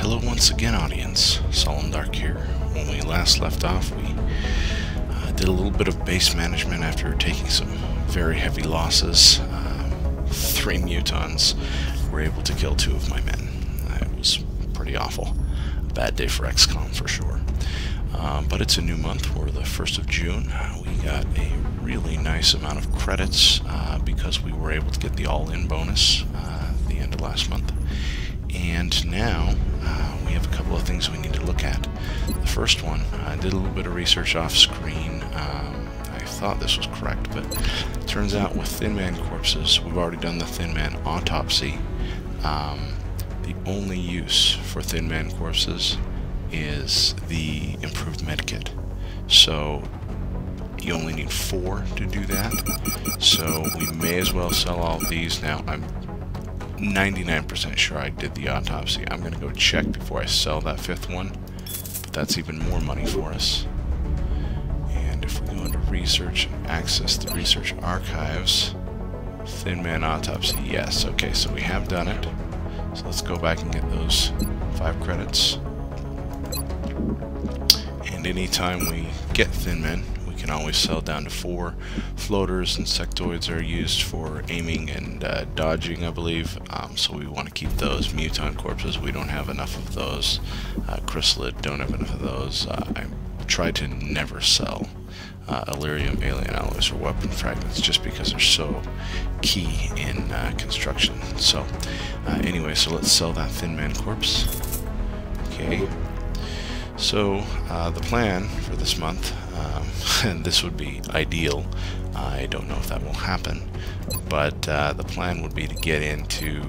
Hello once again, audience. Solemn Dark here. When we last left off, we did a little bit of base management after taking some very heavy losses. 3 mutons. Were able to kill 2 of my men. It was pretty awful. A bad day for XCOM for sure. But it's a new month. We're the 1st of June. We got a really nice amount of credits because we were able to get the all-in bonus at the end of last month. And now we have a couple of things we need to look at. The first one, I did a little bit of research off screen. I thought this was correct, but it turns out with Thin Man corpses, we've already done the Thin Man autopsy. The only use for Thin Man corpses is the improved medkit. So you only need 4 to do that. So we may as well sell all of these. Now I'm 99% sure I did the autopsy. I'm going to go check before I sell that 5th one, but that's even more money for us. And if we go into research and access the research archives, Thin Man autopsy, yes, okay, so we have done it. So let's go back and get those 5 credits. And anytime we get Thin Men, we can always sell down to 4. Floaters and sectoids are used for aiming and dodging, I believe. So we want to keep those. Muton corpses, we don't have enough of those. Chrysalid, don't have enough of those. I try to never sell Illyrium alien alloys or weapon fragments just because they're so key in construction. So anyway, so let's sell that Thin Man corpse. Okay. So the plan for this month, and this would be ideal, I don't know if that will happen, but the plan would be to get into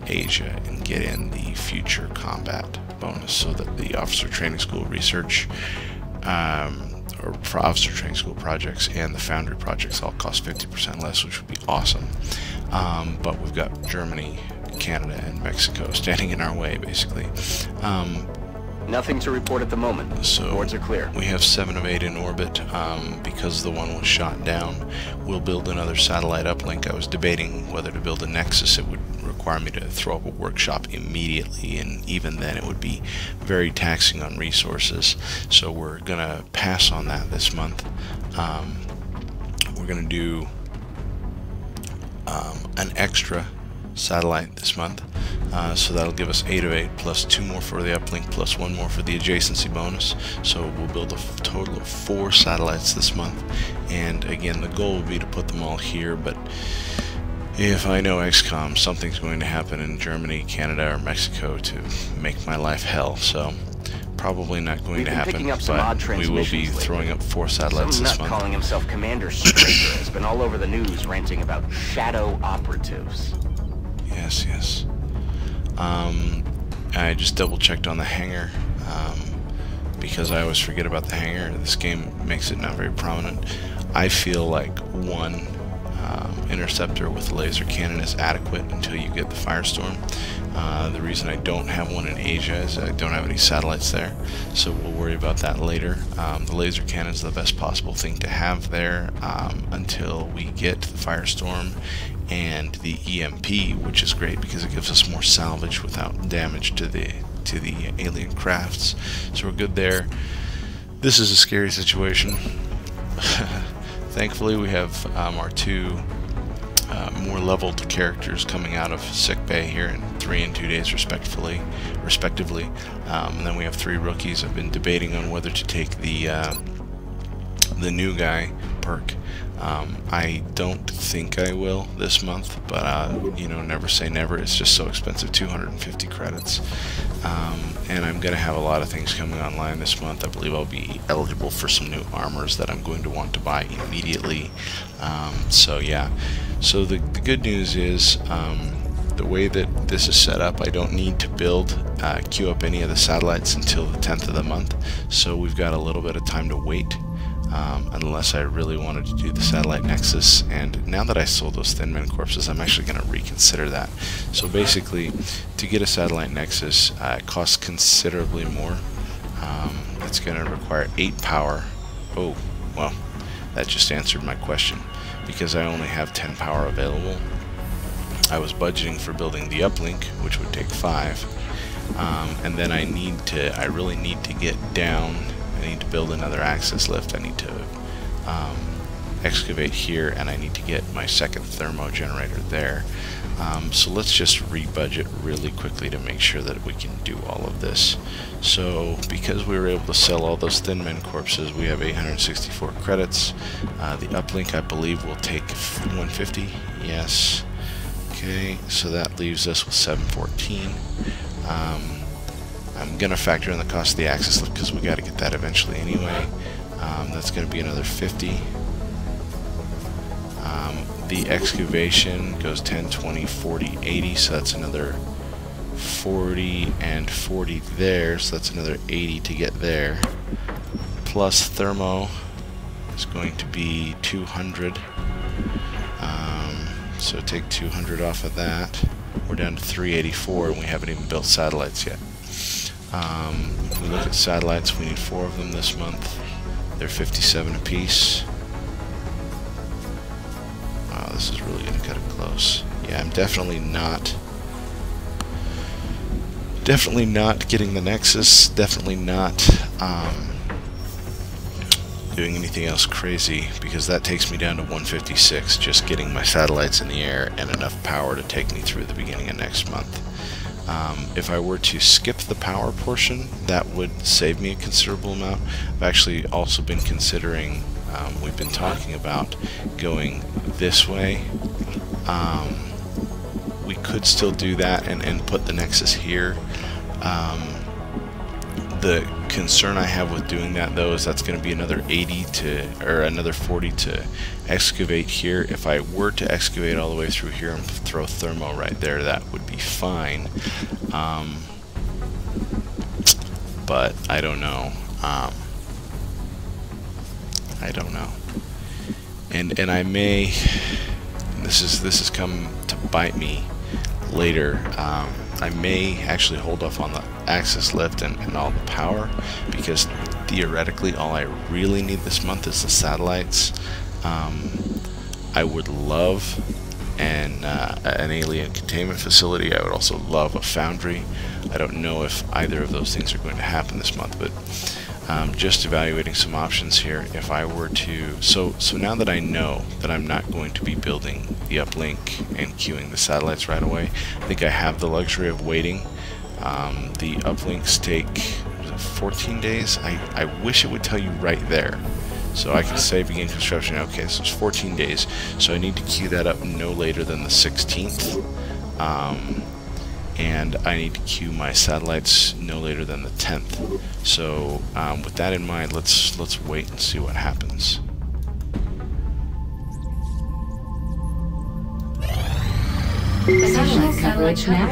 Asia and get in the future combat bonus so that the officer training school research or for officer training school projects and the foundry projects all cost 50% less, which would be awesome. But we've got Germany, Canada, and Mexico standing in our way, basically. Nothing to report at the moment. So boards are clear. We have 7 of 8 in orbit. Because the one was shot down, we'll build another satellite uplink. I was debating whether to build a Nexus. It would require me to throw up a workshop immediately, and even then it would be very taxing on resources. So we're gonna pass on that this month. We're gonna do an extra satellite this month. So that'll give us 8 of 8 plus 2 more for the uplink plus 1 more for the adjacency bonus. So we'll build a total of 4 satellites this month. And again, the goal would be to put them all here, but if I know XCOM, something's going to happen in Germany, Canada, or Mexico to make my life hell. So probably not going to happen, but we will be throwing up 4 satellites this month. Calling himself Commander Straker has been all over the news ranting about shadow operatives. Yes, yes. I just double checked on the hangar because I always forget about the hangar. This game makes it not very prominent. I feel like 1 interceptor with a laser cannon is adequate until you get the Firestorm. The reason I don't have one in Asia is I don't have any satellites there, so we'll worry about that later. The laser cannon is the best possible thing to have there until we get the Firestorm and the EMP, which is great because it gives us more salvage without damage to the alien crafts. So we're good there. This is a scary situation. Thankfully, we have our 2 more leveled characters coming out of sickbay here in 3 and 2 days respectively. And then we have 3 rookies. I've been debating on whether to take the new guy perk. I don't think I will this month, but you know, never say never. It's just so expensive, 250 credits. And I'm going to have a lot of things coming online this month. I believe I'll be eligible for some new armors that I'm going to want to buy immediately. So yeah, so the good news is the way that this is set up, I don't need to queue up any of the satellites until the 10th of the month. So we've got a little bit of time to wait. Unless I really wanted to do the satellite Nexus, and now that I sold those Thin Man corpses, I'm actually going to reconsider that. So basically, to get a satellite Nexus, it costs considerably more. It's going to require 8 power. Oh, well, that just answered my question, because I only have 10 power available. I was budgeting for building the uplink, which would take 5. and then I really need to get down. I need to build another access lift. I need to excavate here, and I need to get my second thermo generator there. So let's just rebudget really quickly to make sure that we can do all of this. So because we were able to sell all those Thin Men corpses, we have 864 credits. The uplink, I believe, will take 150. Yes. Okay, so that leaves us with 714. I'm going to factor in the cost of the access lift because we got to get that eventually anyway. That's going to be another 50. The excavation goes 10, 20, 40, 80, so that's another 40 and 40 there, so that's another 80 to get there. Plus thermo is going to be 200. So take 200 off of that. We're down to 384, and we haven't even built satellites yet. If we look at satellites, we need 4 of them this month. They're 57 apiece. Wow, this is really going to cut it close. Yeah, I'm definitely not getting the Nexus. Definitely not doing anything else crazy, because that takes me down to 156, just getting my satellites in the air and enough power to take me through the beginning of next month. If I were to skip the power portion, that would save me a considerable amount. I've actually also been considering, we've been talking about going this way. We could still do that and put the Nexus here. The concern I have with doing that, though, is that's going to be another 40 to excavate here. If I were to excavate all the way through here and throw thermo right there, that would be fine. But I don't know. I don't know. And I may. This has come to bite me later. I may actually hold off on the access lift and all the power, because theoretically all I really need this month is the satellites. I would love an alien containment facility. I would also love a foundry. I don't know if either of those things are going to happen this month, but just evaluating some options here. If I were to, so now that I know that I'm not going to be building the uplink and queuing the satellites right away, I think I have the luxury of waiting. The uplinks take 14 days. I wish it would tell you right there, so I can say begin construction. Okay, so it's 14 days, so I need to queue that up no later than the 16th. And I need to queue my satellites no later than the 10th. So with that in mind, let's wait and see what happens. Satellite coverage now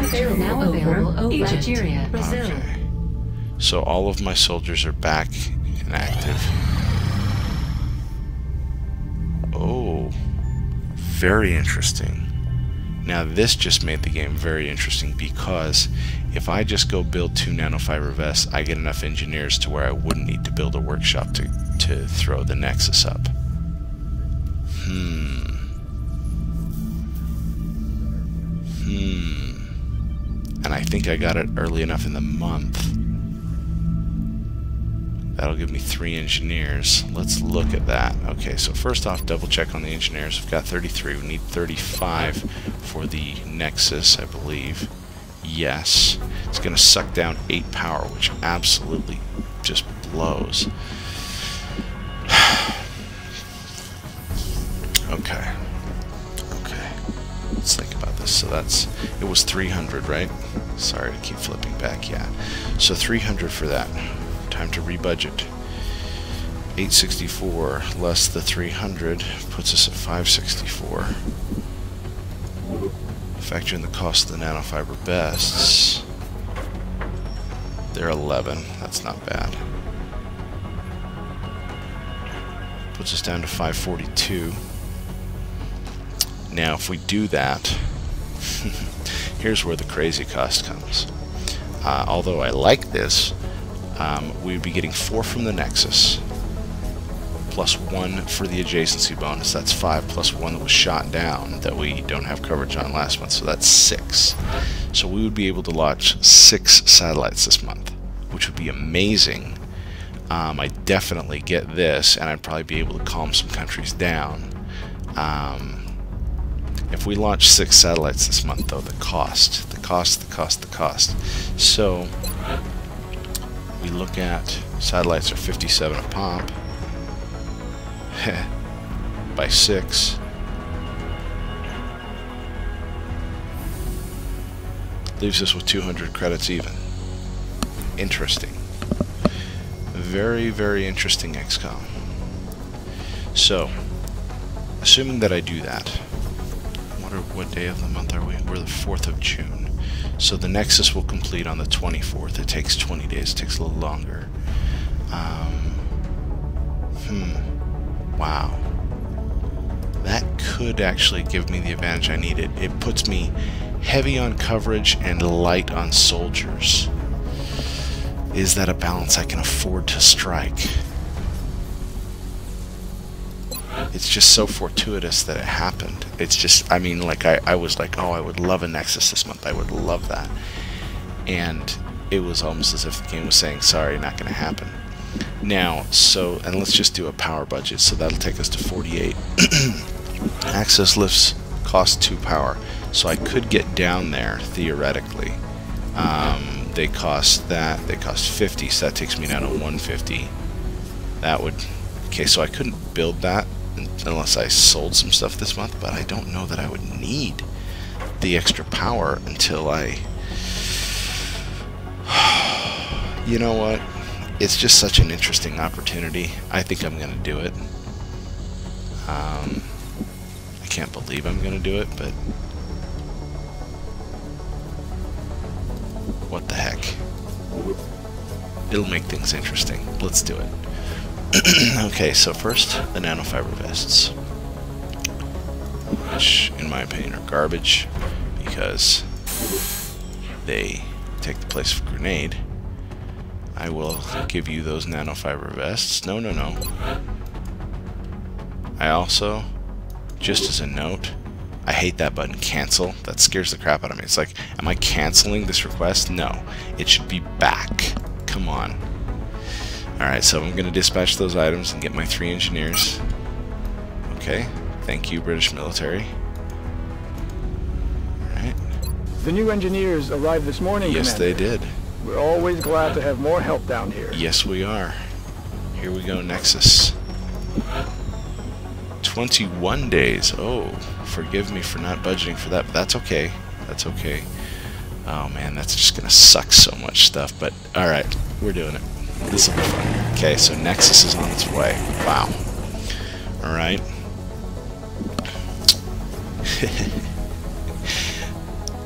available over Nigeria, Brazil. Okay. So all of my soldiers are back and active. Oh, very interesting. Now this just made the game very interesting, because if I just go build 2 nanofiber vests, I get enough engineers to where I wouldn't need to build a workshop to throw the Nexus up. And I think I got it early enough in the month. That'll give me 3 engineers. Let's look at that. Okay, so first off, double check on the engineers. We've got 33. We need 35 for the Nexus, I believe. Yes. It's going to suck down 8 power, which absolutely just blows. Okay. Let's think about this. So it was 300, right? Sorry to keep flipping back. Yeah. So 300 for that. Time to rebudget. 864 less the 300 puts us at 564. Factor in the cost of the nanofiber vests. They're 11. That's not bad. Puts us down to 542. Now, if we do that, here's where the crazy cost comes. Although I like this, we'd be getting 4 from the Nexus, plus 1 for the adjacency bonus. That's 5 plus 1 that was shot down that we don't have coverage on last month, so that's 6. So we would be able to launch 6 satellites this month, which would be amazing. I definitely get this, and I'd probably be able to calm some countries down. If we launch 6 satellites this month, though, the cost. So we look at satellites are 57 a pop by 6. Leaves us with 200 credits even. Interesting. Very, very interesting, XCOM. So, assuming that I do that, what day of the month are we? We're the 4th of June. So the Nexus will complete on the 24th. It takes 20 days. It takes a little longer. Wow. That could actually give me the advantage I needed. It puts me heavy on coverage and light on soldiers. Is that a balance I can afford to strike? It's just so fortuitous that it happened. It's just, I mean, like, I was like, oh, I would love a Nexus this month. I would love that. And it was almost as if the game was saying, sorry, not going to happen. Now, so, and let's just do a power budget. So that'll take us to 48. Access lifts cost 2 power. So I could get down there, theoretically. They cost 50, so that takes me down to 150. That would, okay, so I couldn't build that unless I sold some stuff this month, but I don't know that I would need the extra power until I, you know what, it's just such an interesting opportunity. I think I'm gonna do it. I can't believe I'm gonna do it, but what the heck, it'll make things interesting. Let's do it. Okay, so first, the nanofiber vests, which in my opinion are garbage because they take the place of a grenade. I will give you those nanofiber vests. No. I also, just as a note, I hate that button, cancel. That scares the crap out of me. It's like, am I canceling this request? No, it should be back. Come on. Alright, so I'm going to dispatch those items and get my 3 engineers. Okay, thank you, British military. Alright. The new engineers arrived this morning, Yes, Commander. they did. We're always glad to have more help down here. Yes, we are. Here we go, Nexus. 21 days. Oh, forgive me for not budgeting for that, but that's okay. That's okay. Oh man, that's just going to suck so much stuff, but alright, we're doing it. This will be fun. Okay, so Nexus is on its way. Wow. Alright.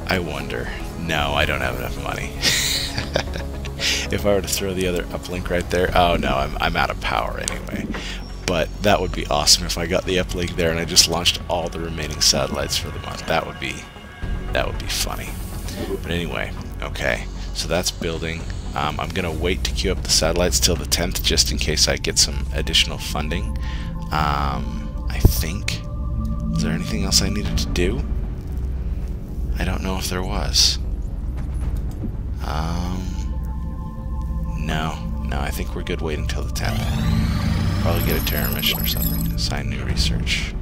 I wonder. No, I don't have enough money. If I were to throw the other uplink right there. Oh no, I'm out of power anyway. But that would be awesome if I got the uplink there and I just launched all the remaining satellites for the month. That would be funny. But anyway, okay. So that's building. I'm going to wait to queue up the satellites till the 10th just in case I get some additional funding. I think. Was there anything else I needed to do? I don't know if there was. No, I think we're good waiting till the 10th. Probably get a Terra mission or something. Assign new research.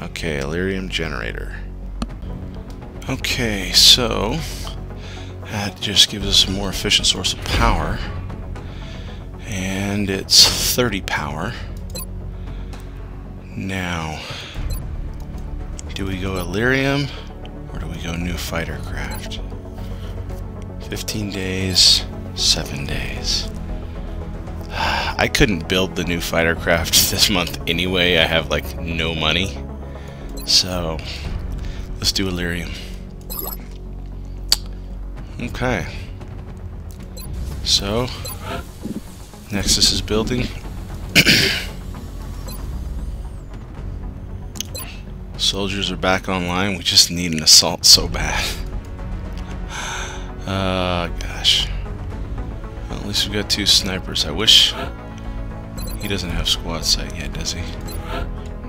Okay, Illyrium generator. Okay, so that just gives us a more efficient source of power. And it's 30 power. Now, do we go Illyrium or do we go new fighter craft? 15 days, 7 days. I couldn't build the new fighter craft this month anyway. I have like no money. So let's do Illyrium. Okay. So Nexus is building. Soldiers are back online. We just need an assault so bad. Gosh. Well, at least we got 2 snipers. I wish, He doesn't have squad sight yet, does he?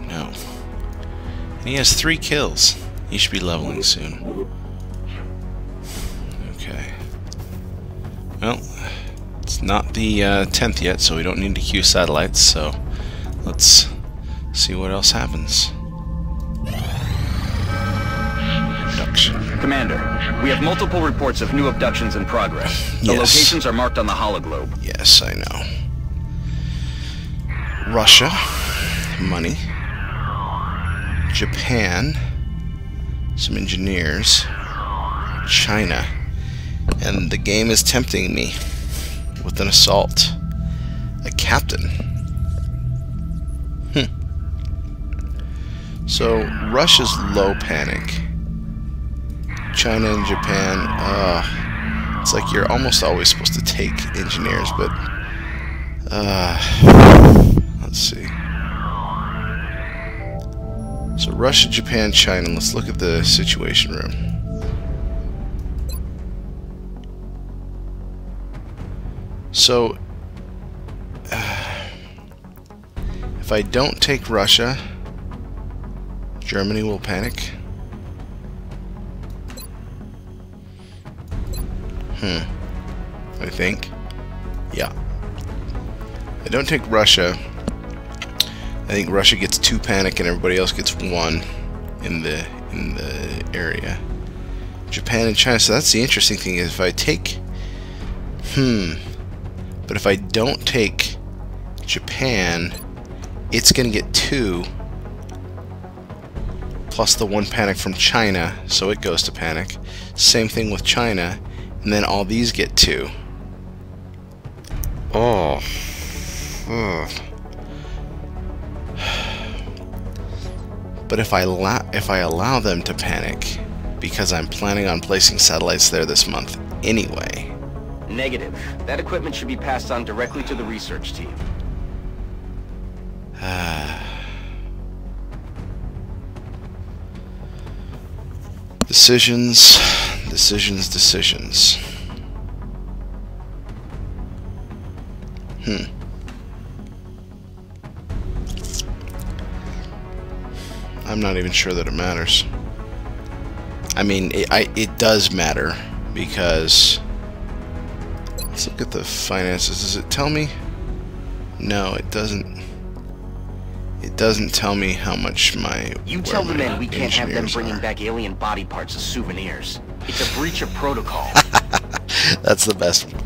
No. And he has 3 kills. He should be leveling soon. Okay. Well, it's not the 10th yet, so we don't need to queue satellites, so let's see what else happens. Abduction. Commander, we have multiple reports of new abductions in progress. The Yes. locations are marked on the hologlobe. Yes, I know. Russia, money. Japan, some engineers. China, and the game is tempting me with an assault. A captain. So Russia's low panic. China and Japan, it's like you're almost always supposed to take engineers, but let's see. So Russia, Japan, China. Let's look at the situation room. So if I don't take Russia, Germany will panic. I think. Yeah. I don't take Russia. I think Russia gets 2 panic and everybody else gets 1 in the area. Japan and China. So that's the interesting thing is if I take but if I don't take Japan, it's gonna get 2 plus the 1 panic from China, so it goes to panic. Same thing with China, and then all these get 2. Oh. But if I allow them to panic, because I'm planning on placing satellites there this month anyway. Negative. That equipment should be passed on directly to the research team. Decisions. I'm not even sure that it matters. I mean, it does matter because let's look at the finances. Does it tell me? No, it doesn't. It doesn't tell me how much my. You tell the men we can't have them bringing back alien body parts as souvenirs. It's a breach of protocol. That's the best one.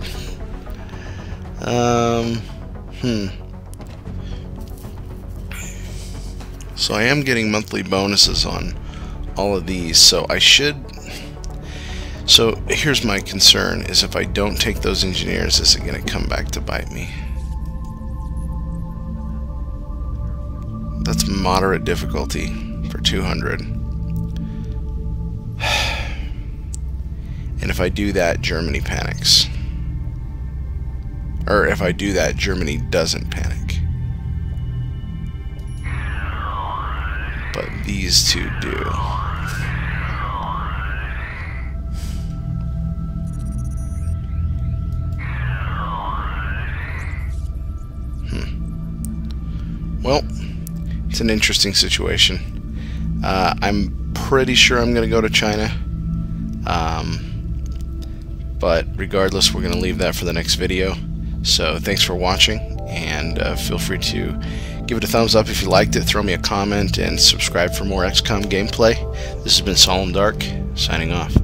So I am getting monthly bonuses on all of these, so I should. So here's my concern: is if I don't take those engineers, is it going to come back to bite me? That's moderate difficulty for 200. And if I do that, Germany panics. Or if I do that, Germany doesn't panic. But these two do. Well, it's an interesting situation. I'm pretty sure I'm going to go to China. But regardless, we're going to leave that for the next video. So thanks for watching, and feel free to give it a thumbs up if you liked it, throw me a comment, and subscribe for more XCOM gameplay. This has been Solemn Dark, signing off.